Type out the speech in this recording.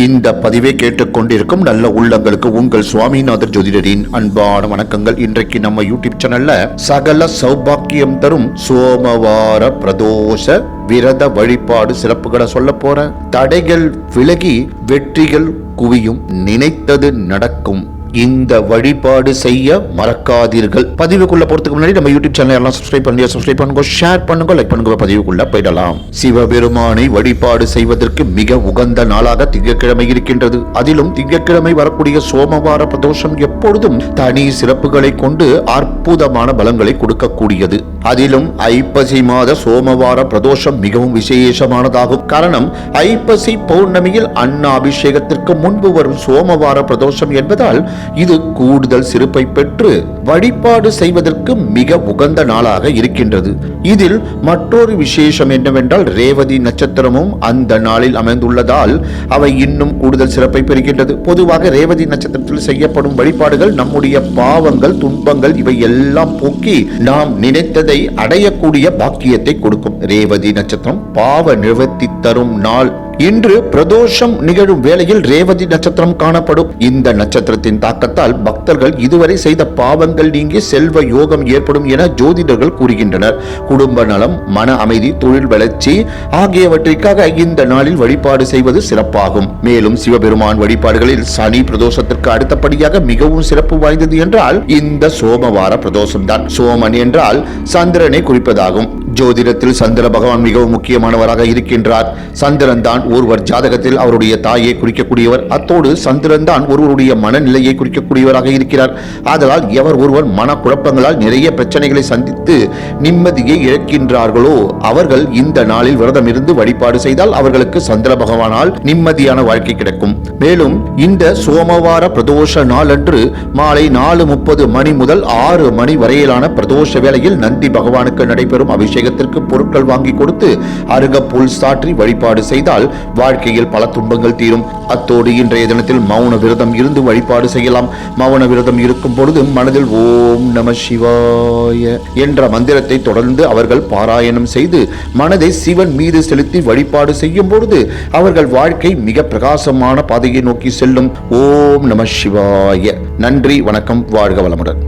இந்த பதிவை கேட்டுக்கொண்டிருக்கும் நல்ல உள்ளங்களுக்கு உங்கள் சுவாமிநாதர் ஜோதிடரின் அன்பான வணக்கங்கள். இன்றைக்கு நம்ம யூடியூப் சேனல்ல சகல சௌபாக்கியம் தரும் சோமவார பிரதோஷ விரத வழிபாடு சிறப்புகளை சொல்ல போறேன். தடைகள் விலகி வெற்றிகள் குவியும், நினைத்தது நடக்கும். இந்த வழிபாடு செய்ய மறக்காதீர்கள். பதிவுக்குள்ள போறதுக்கு முன்னாடி நம்ம யூடியூப் சேனல் எல்லாம் சப்ஸ்கிரைப் பண்ணுங்க, ஷேர் பண்ணுங்க, லைக் பண்ணுங்க. பதிவுக்குள்ள போயிடலாம். சிவபெருமானை வழிபாடு செய்வதற்கு மிக உகந்த நாளாக திங்கட்கிழமை இருக்கின்றது. அதிலும் திங்கட்கிழமை வரக்கூடிய சோமவார பிரதோஷம் எப்பொழுதும் தனி சிறப்புகளை கொண்டு அற்புதமான பலன்களை கொடுக்கக்கூடியது. அதிலும் ஐப்பசி மாத சோமவார பிரதோஷம் மிகவும் விசேஷமானதாகும். காரணம், ஐப்பசி பௌர்ணமியில் அன்னாபிஷேகத்திற்கு முன்பு வரும் சோமவார பிரதோஷம் என்பதால் இது கூடுதல் சிறப்பை பெற்று வழிபாடு செய்வதற்கு மிக உகந்த நாளாக இருக்கின்றது. இதில் மற்றொரு விசேஷம் என்னவென்றால், ரேவதி நட்சத்திரமும் அந்த நாளில் அமைந்துள்ளதால் அவை இன்னும் கூடுதல் சிறப்பை பெறுகின்றது. பொதுவாக ரேவதி நட்சத்திரத்தில் செய்யப்படும் வழிபாடுகள் நம்முடைய பாவங்கள், துன்பங்கள் இவை எல்லாம் போக்கி நாம் நினைத்ததை அடையக்கூடிய பாக்கியத்தை கொடுக்கும். ரேவதி நட்சத்திரம் பாவ நிவர்த்தி தரும் நாள். இன்று பிரதோஷம் நிகழும் வேளையில் ரேவதி நட்சத்திரம் காணப்படும். இந்த நட்சத்திரத்தின் தாக்கத்தால் பக்தர்கள் இதுவரை செய்த பாவங்கள் நீங்கி செல்வ யோகம் ஏற்படும் என ஜோதிடர்கள் கூறுகின்றனர். குடும்ப நலம், மன அமைதி, தொழில் வளர்ச்சி ஆகியவற்றிற்காக இந்த நாளில் வழிபாடு செய்வது சிறப்பாகும். மேலும் சிவபெருமான் வழிபாடுகளில் சனி பிரதோஷத்திற்கு அடுத்தபடியாக மிகவும் சிறப்பு வாய்ந்தது என்றால் இந்த சோமவார பிரதோஷம் தான். சோமன் என்றால் சந்திரனை குறிப்பதாகும். ஜோதிடத்தில் சந்திர பகவான் மிகவும் முக்கியமானவராக இருக்கின்றார். சந்திரன் தான் ஒருவர் ஜாதகத்தில் அவருடைய தாயை குறிக்கக்கூடியவர். அத்தோடு சந்திரன் தான் ஒருவருடைய மனநிலையை குறிக்கக்கூடியவராக இருக்கிறார். ஆதலால் எவர் ஒருவர் மனக்குழப்பங்களால் நிறைய பிரச்சனைகளை சந்தித்து நிம்மதியை இழக்கின்றார்களோ அவர்கள் இந்த நாளில் விரதம் இருந்து வழிபாடு செய்தால் அவர்களுக்கு சந்திர பகவானால் நிம்மதியான வாழ்க்கை கிடைக்கும். மேலும் இந்த சோமவார பிரதோஷ நாள் அன்று மாலை 4:30 மணி முதல் 6 மணி வரையிலான பிரதோஷ வேளையில் நந்தி பகவானுக்கு நடைபெறும் அபிஷேகத்திற்கு பொருட்கள் வாங்கி கொடுத்து அருகப்புல் சாற்றி வழிபாடு செய்தால் வாழ்க்கையில் பல துன்பங்கள் தீரும். அத்தோடு இன்றைய தினத்தில் மௌன விரதம் இருந்து வழிபாடு செய்யலாம். மௌன விரதம் இருக்கும் பொழுது மனதில் ஓம் நம சிவாய என்ற மந்திரத்தை தொடர்ந்து அவர்கள் பாராயணம் செய்து மனதை சிவன் மீது செலுத்தி வழிபாடு செய்யும் பொழுது அவர்கள் வாழ்க்கை மிக பிரகாசமான பாதையை நோக்கி செல்லும். ஓம் நம சிவாய. நன்றி, வணக்கம், வாழ்க வளமுடன்.